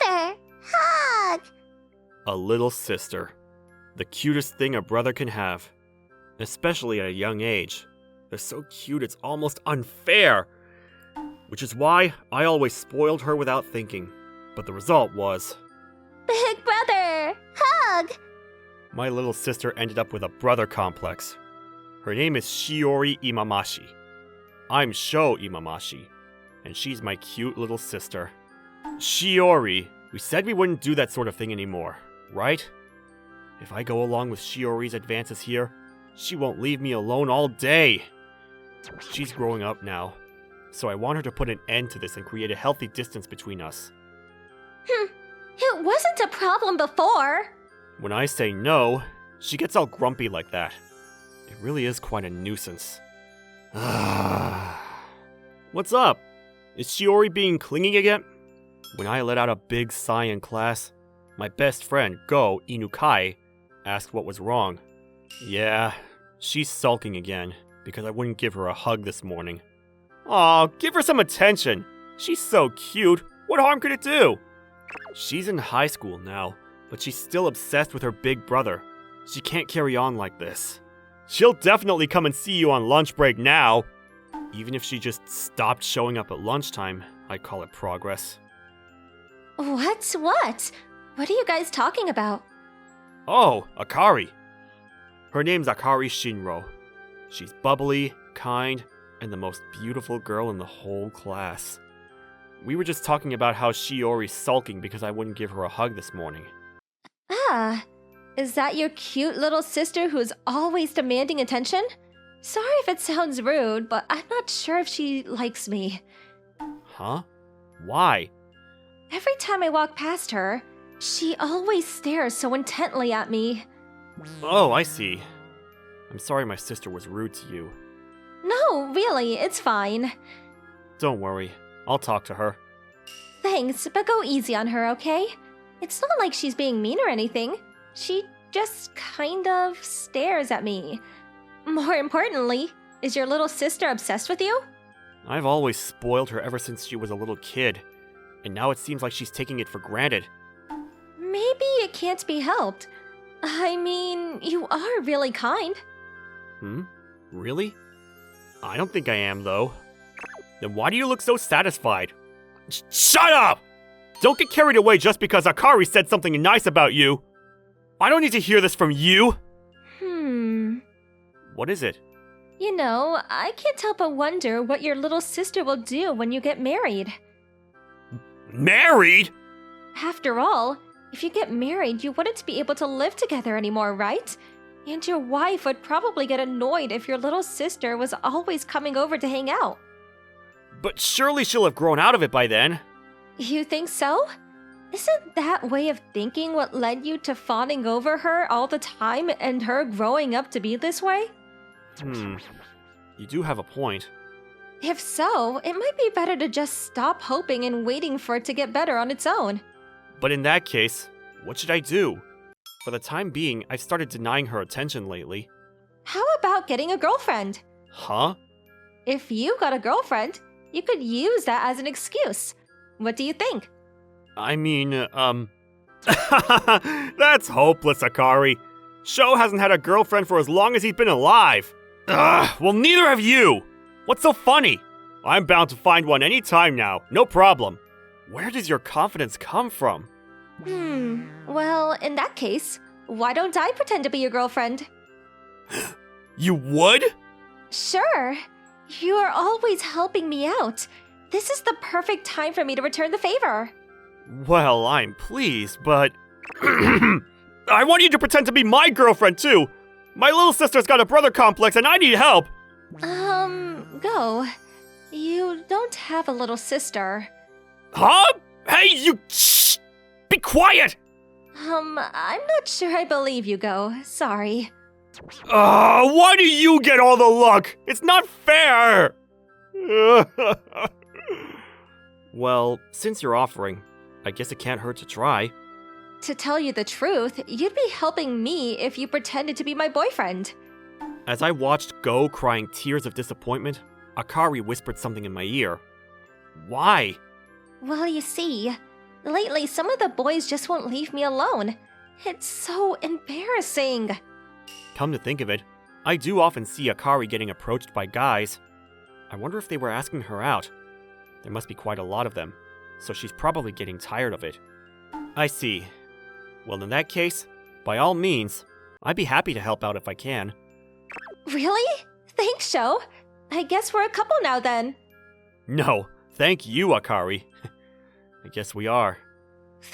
brother! Hug! A little sister. The cutest thing a brother can have. Especially at a young age. They're so cute it's almost unfair. Which is why I always spoiled her without thinking. But the result was... Big brother! Hug! my little sister ended up with a brother complex. Her name is Shiori Imamashi. I'm Sho Imamashi, and she's my cute little sister. Shiori, we said we wouldn't do that sort of thing anymore, right? If I go along with Shiori's advances here, she won't leave me alone all day. She's growing up now, so I want her to put an end to this and create a healthy distance between us. It wasn't a problem before. When I say no, she gets all grumpy like that. It really is quite a nuisance. What's up? Is Shiori being clingy again? When I let out a big sigh in class, my best friend, Go Inukai, asked what was wrong. Yeah, she's sulking again, because I wouldn't give her a hug this morning. Aw, give her some attention! She's so cute, what harm could it do? She's in high school now, but she's still obsessed with her big brother. She can't carry on like this. She'll definitely come and see you on lunch break now. Even if she just stopped showing up at lunchtime, I'd call it progress. What? What are you guys talking about? Oh, Akari. Her name's Akari Shinro. She's bubbly, kind, and the most beautiful girl in the whole class. We were just talking about how Shiori's sulking because I wouldn't give her a hug this morning. Ah, is that your cute little sister who's always demanding attention? Sorry if it sounds rude, but I'm not sure if she likes me. Huh? Why? Every time I walk past her, she always stares so intently at me. Oh, I see. I'm sorry my sister was rude to you. No, really, it's fine. Don't worry, I'll talk to her. Thanks, but go easy on her, okay? It's not like she's being mean or anything. She just kind of stares at me. More importantly, is your little sister obsessed with you? I've always spoiled her ever since she was a little kid, and now it seems like she's taking it for granted. Maybe it can't be helped. I mean, you are really kind. Really? I don't think I am, though. Then why do you look so satisfied? Shut up! Don't get carried away just because Akari said something nice about you. I don't need to hear this from you. What is it? You know, I can't help but wonder what your little sister will do when you get married. Married? After all, if you get married, you wouldn't be able to live together anymore, right? And your wife would probably get annoyed if your little sister was always coming over to hang out. But surely she'll have grown out of it by then. You think so? Isn't that way of thinking what led you to fawning over her all the time and her growing up to be this way? You do have a point. If so, it might be better to just stop hoping and waiting for it to get better on its own. But in that case, what should I do? For the time being, I've started denying her attention lately. How about getting a girlfriend? Huh? If you got a girlfriend, you could use that as an excuse. What do you think? I mean, That's hopeless, Akari. Sho hasn't had a girlfriend for as long as he's been alive. Well, neither have you. What's so funny? I'm bound to find one any time now, no problem. Where does your confidence come from? Well, in that case, why don't I pretend to be your girlfriend? You would? Sure. You are always helping me out. This is the perfect time for me to return the favor. Well, I'm pleased, but... I want you to pretend to be my girlfriend, too! My little sister's got a brother complex and I need help! Go. You don't have a little sister. Huh? Hey, you... Shh! Be quiet! I'm not sure I believe you, Go. Sorry. Why do you get all the luck? It's not fair! Well, since you're offering, I guess it can't hurt to try. To tell you the truth, you'd be helping me if you pretended to be my boyfriend. As I watched Go crying tears of disappointment, Akari whispered something in my ear. Why? Well, you see, Lately, some of the boys just won't leave me alone. It's so embarrassing. Come to think of it, I do often see Akari getting approached by guys. I wonder if they were asking her out. There must be quite a lot of them, so she's probably getting tired of it. I see. Well, in that case, by all means, I'd be happy to help out if I can. Really? Thanks, Sho. I guess we're a couple now then. No, thank you, Akari. I guess we are.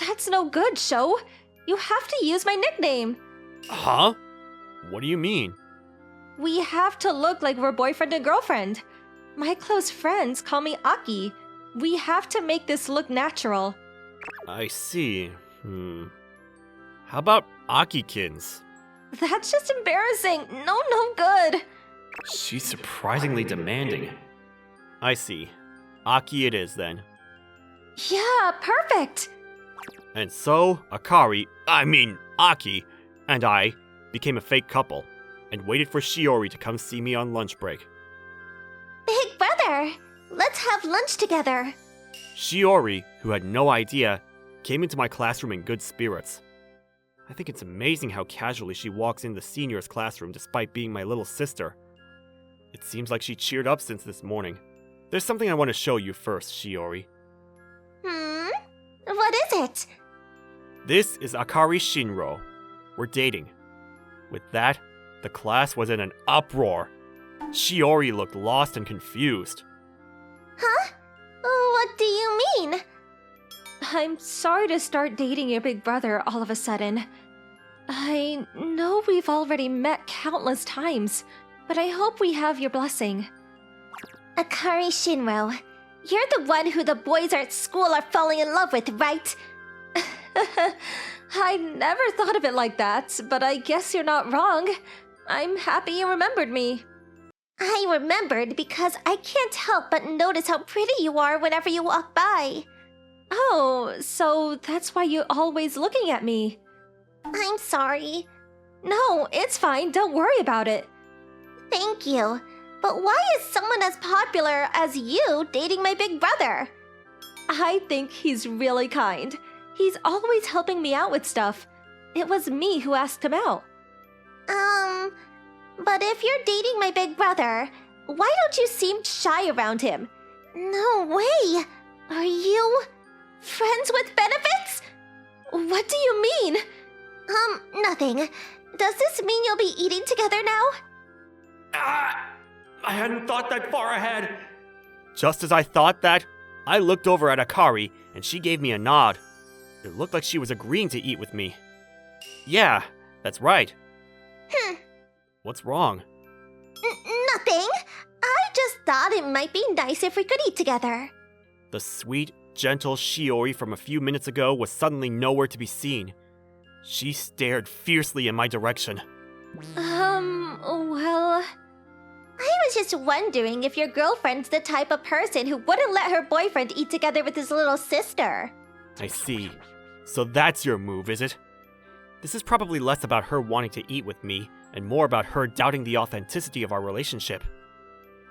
That's no good, Sho. You have to use my nickname. Huh? What do you mean? We have to look like we're boyfriend and girlfriend. My close friends call me Aki. We have to make this look natural. I see. How about Akikins? That's just embarrassing. No good. She's surprisingly demanding. I see. Aki it is then. Yeah, perfect. And so, Aki, and I became a fake couple, and waited for Shiori to come see me on lunch break. Big brother, let's have lunch together. Shiori, who had no idea, came into my classroom in good spirits. I think it's amazing how casually she walks in the seniors' classroom despite being my little sister. It seems like she cheered up since this morning. There's something I want to show you first, Shiori. What is it? This is Akari Shinro. We're dating. With that, the class was in an uproar. Shiori looked lost and confused. Huh? What do you mean? I'm sorry to start dating your big brother all of a sudden. I know we've already met countless times, but I hope we have your blessing. Akari Shinro, you're the one who the boys at school are falling in love with, right? I never thought of it like that, but I guess you're not wrong. I'm happy you remembered me. I remembered because I can't help but notice how pretty you are whenever you walk by. Oh, so that's why you're always looking at me. I'm sorry. No, it's fine. Don't worry about it. Thank you. But why is someone as popular as you dating my big brother? I think he's really kind. He's always helping me out with stuff. It was me who asked him out. But if you're dating my big brother, why don't you seem shy around him? No way! Are you friends with benefits? What do you mean? Nothing. Does this mean you'll be eating together now? I hadn't thought that far ahead. Just as I thought that, I looked over at Akari and she gave me a nod. It looked like she was agreeing to eat with me. Yeah, that's right. What's wrong? Nothing. I just thought it might be nice if we could eat together. The sweet, gentle Shiori from a few minutes ago was suddenly nowhere to be seen. She stared fiercely in my direction. Well... I was just wondering if your girlfriend's the type of person who wouldn't let her boyfriend eat together with his little sister. I see. So that's your move, is it? This is probably less about her wanting to eat with me, and more about her doubting the authenticity of our relationship.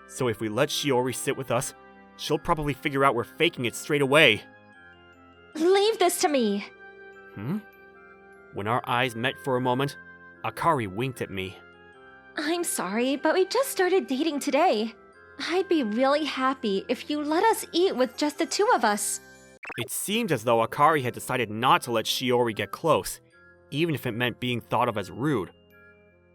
So if we let Shiori sit with us, she'll probably figure out we're faking it straight away. Leave this to me. When our eyes met for a moment, Akari winked at me. I'm sorry, but we just started dating today. I'd be really happy if you let us eat with just the two of us. It seemed as though Akari had decided not to let Shiori get close, even if it meant being thought of as rude.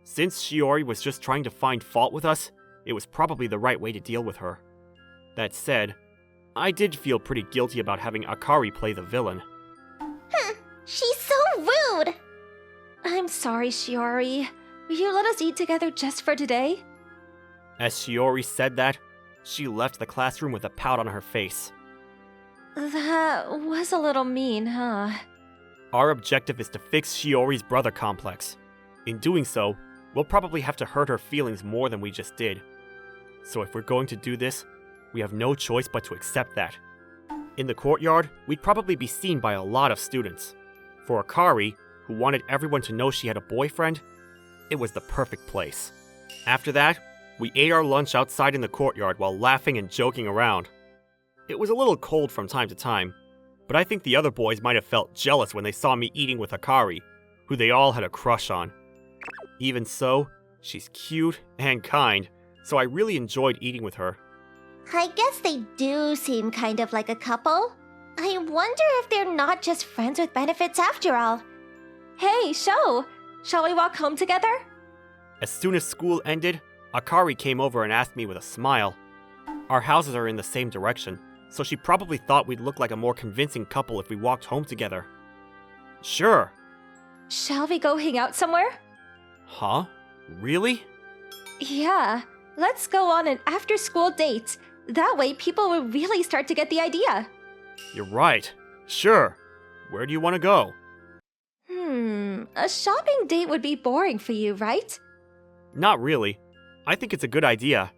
Since Shiori was just trying to find fault with us, it was probably the right way to deal with her. That said, I did feel pretty guilty about having Akari play the villain. She's so rude! I'm sorry, Shiori. Will you let us eat together just for today? As Shiori said that, she left the classroom with a pout on her face. That was a little mean, huh? Our objective is to fix Shiori's brother complex. In doing so, we'll probably have to hurt her feelings more than we just did. So if we're going to do this, we have no choice but to accept that. In the courtyard, we'd probably be seen by a lot of students. For Akari, who wanted everyone to know she had a boyfriend, it was the perfect place. After that, we ate our lunch outside in the courtyard while laughing and joking around. It was a little cold from time to time, but I think the other boys might have felt jealous when they saw me eating with Akari, who they all had a crush on. Even so, she's cute and kind, so I really enjoyed eating with her. I guess they do seem kind of like a couple. I wonder if they're not just friends with benefits after all. Hey, Sho! Shall we walk home together? As soon as school ended, Akari came over and asked me with a smile. Our houses are in the same direction, so she probably thought we'd look like a more convincing couple if we walked home together. Sure. Shall we go hang out somewhere? Huh? Really? Yeah, let's go on an after-school date. That way people will really start to get the idea. You're right. Sure. Where do you want to go? A shopping date would be boring for you, right? Not really. I think it's a good idea.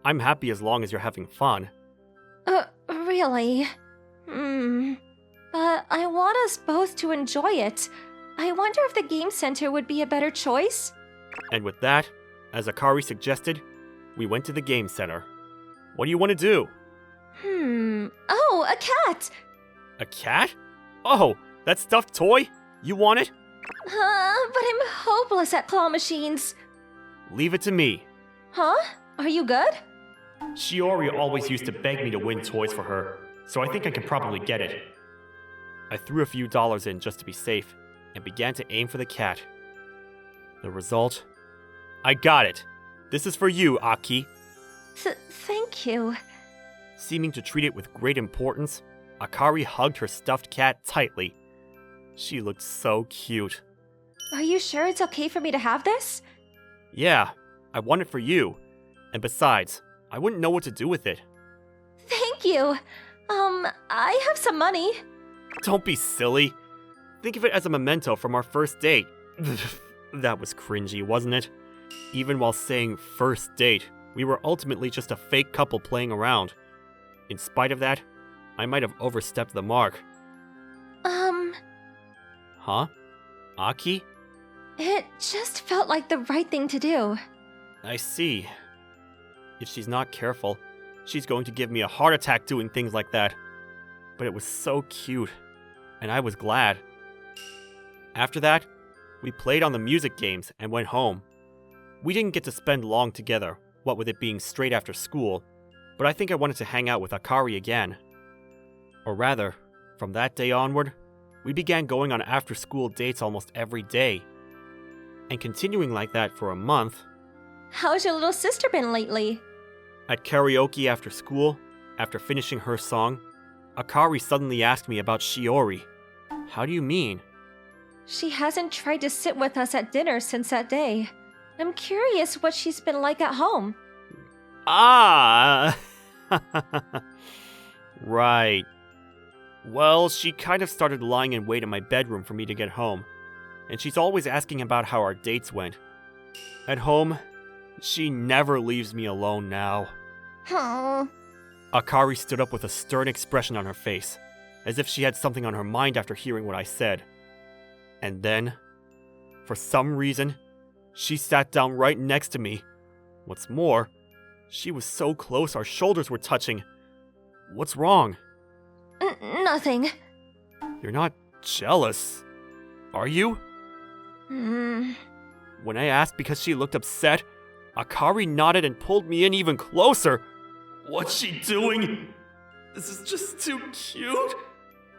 I'm happy as long as you're having fun. Really? But I want us both to enjoy it. I wonder if the game center would be a better choice? And with that, as Akari suggested, we went to the game center. What do you want to do? Oh, a cat! A cat? Oh, that stuffed toy? You want it? But I'm hopeless at claw machines. Leave it to me. Huh? Are you good? Shiori always used to beg me to win toys for her, so I think I can probably get it. I threw a few dollars in just to be safe, and began to aim for the cat. The result? I got it! This is for you, Aki. Thank you. Seeming to treat it with great importance, Akari hugged her stuffed cat tightly. She looked so cute. Are you sure it's okay for me to have this? Yeah, I want it for you. And besides, I wouldn't know what to do with it. Thank you. I have some money. Don't be silly. Think of it as a memento from our first date. That was cringy, wasn't it? Even while saying first date, we were ultimately just a fake couple playing around. In spite of that, I might have overstepped the mark. Huh? Aki? It just felt like the right thing to do. I see. If she's not careful, she's going to give me a heart attack doing things like that. But it was so cute, and I was glad. After that, we played on the music games and went home. We didn't get to spend long together, what with it being straight after school, but I think I wanted to hang out with Akari again. Or rather, from that day onward, we began going on after-school dates almost every day. And continuing like that for a month. How's your little sister been lately? At karaoke after school, after finishing her song, Akari suddenly asked me about Shiori. How do you mean? She hasn't tried to sit with us at dinner since that day. I'm curious what she's been like at home. Ah! Right. Well, she kind of started lying in wait in my bedroom for me to get home, and she's always asking about how our dates went. At home, she never leaves me alone now. Oh. Akari stood up with a stern expression on her face, as if she had something on her mind after hearing what I said. And then, for some reason, she sat down right next to me. What's more, she was so close our shoulders were touching. What's wrong? Nothing. You're not jealous, are you? When I asked because she looked upset, Akari nodded and pulled me in even closer. What's she doing? This is just too cute.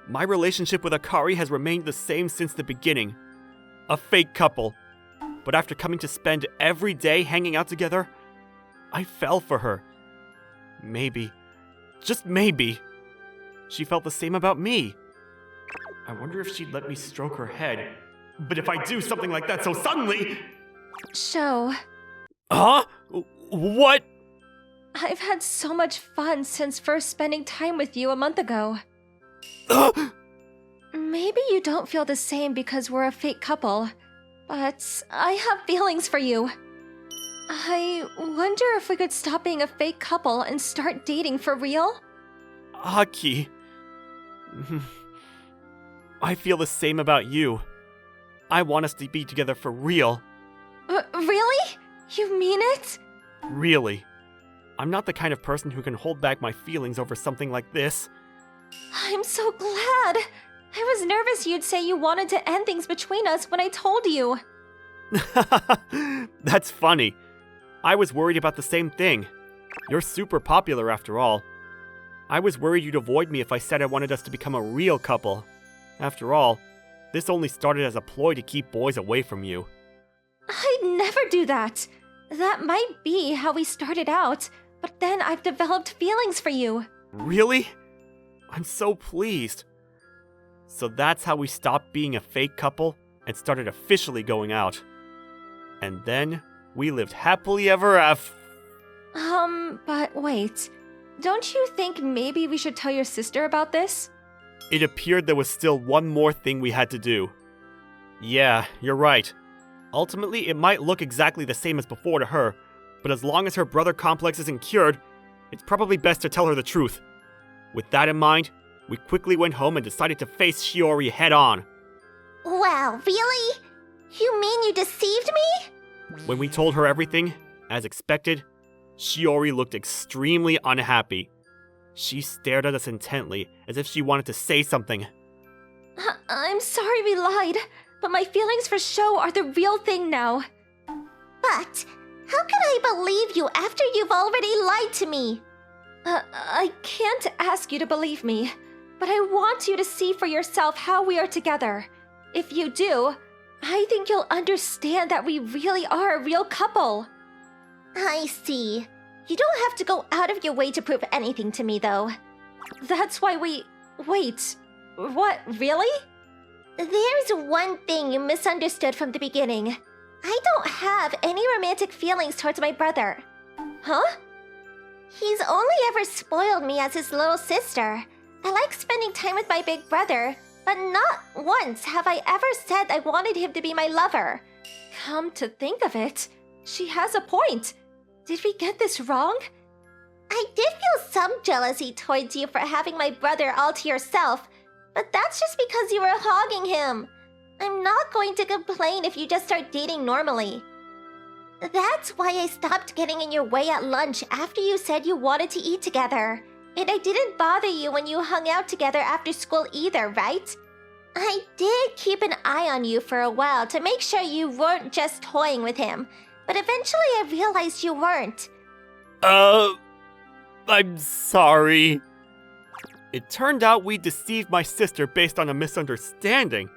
My relationship with Akari has remained the same since the beginning. A fake couple. But after coming to spend every day hanging out together, I fell for her. Maybe, just maybe, she felt the same about me. I wonder if she'd let me stroke her head. But if I do something like that so suddenly... Sho. Huh? What? I've had so much fun since first spending time with you a month ago. Maybe you don't feel the same because we're a fake couple, but I have feelings for you. I wonder if we could stop being a fake couple and start dating for real? Aki. I feel the same about you. I want us to be together for real. Really? You mean it? Really. I'm not the kind of person who can hold back my feelings over something like this. I'm so glad. I was nervous you'd say you wanted to end things between us when I told you. That's funny. I was worried about the same thing. You're super popular after all. I was worried you'd avoid me if I said I wanted us to become a real couple. After all, this only started as a ploy to keep boys away from you. I'd never do that. That might be how we started out, but then I've developed feelings for you. Really? I'm so pleased. So that's how we stopped being a fake couple and started officially going out. And then we lived happily ever after. But wait. Don't you think maybe we should tell your sister about this? It appeared there was still one more thing we had to do. Yeah, you're right. Ultimately, it might look exactly the same as before to her, but as long as her brother complex isn't cured, it's probably best to tell her the truth. With that in mind, we quickly went home and decided to face Shiori head on. Wow, really? You mean you deceived me? When we told her everything, as expected, Shiori looked extremely unhappy. She stared at us intently, as if she wanted to say something. I'm sorry we lied, but my feelings for Sho are the real thing now. But how can I believe you after you've already lied to me? I can't ask you to believe me, but I want you to see for yourself how we are together. If you do, I think you'll understand that we really are a real couple. I see. You don't have to go out of your way to prove anything to me, though. That's why we... Wait, what, really? There's one thing you misunderstood from the beginning. I don't have any romantic feelings towards my brother. Huh? He's only ever spoiled me as his little sister. I like spending time with my big brother, but not once have I ever said I wanted him to be my lover. Come to think of it, she has a point. Did we get this wrong? I did feel some jealousy towards you for having my brother all to yourself, but that's just because you were hogging him. I'm not going to complain if you just start dating normally. That's why I stopped getting in your way at lunch after you said you wanted to eat together. And I didn't bother you when you hung out together after school either, right? I did keep an eye on you for a while to make sure you weren't just toying with him, but eventually I realized you weren't. I'm sorry. It turned out we deceived my sister based on a misunderstanding,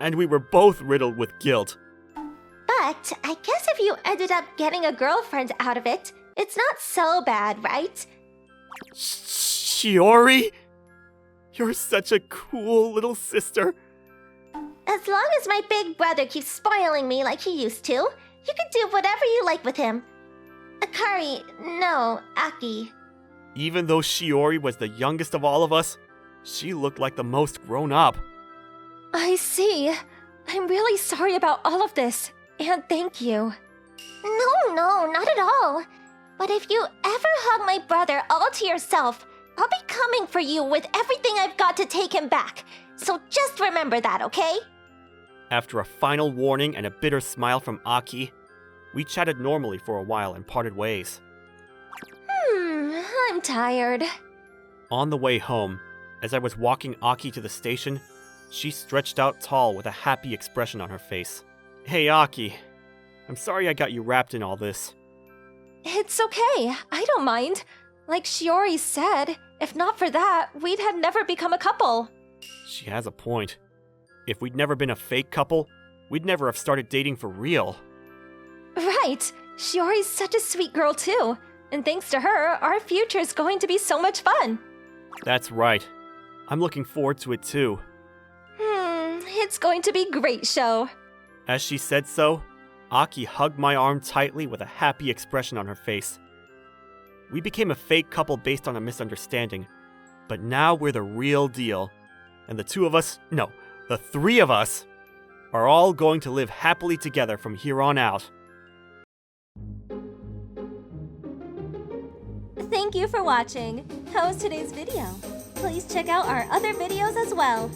and we were both riddled with guilt. But I guess if you ended up getting a girlfriend out of it, it's not so bad, right? Shiori? You're such a cool little sister. As long as my big brother keeps spoiling me like he used to, you can do whatever you like with him. Aki. Even though Shiori was the youngest of all of us, she looked like the most grown up. I see. I'm really sorry about all of this, and thank you. No, not at all. But if you ever hug my brother all to yourself, I'll be coming for you with everything I've got to take him back. So just remember that, okay? After a final warning and a bitter smile from Aki, we chatted normally for a while and parted ways. I'm tired. On the way home, as I was walking Aki to the station, she stretched out tall with a happy expression on her face. Hey Aki, I'm sorry I got you wrapped in all this. It's okay, I don't mind. Like Shiori said, if not for that, we'd have never become a couple. She has a point. If we'd never been a fake couple, we'd never have started dating for real. Right, Shiori's such a sweet girl too. And thanks to her, our future's going to be so much fun. That's right. I'm looking forward to it too. It's going to be great, Sho. As she said so, Aki hugged my arm tightly with a happy expression on her face. We became a fake couple based on a misunderstanding, but now we're the real deal. And the three of us, are all going to live happily together from here on out. Thank you for watching. How was today's video? Please check out our other videos as well.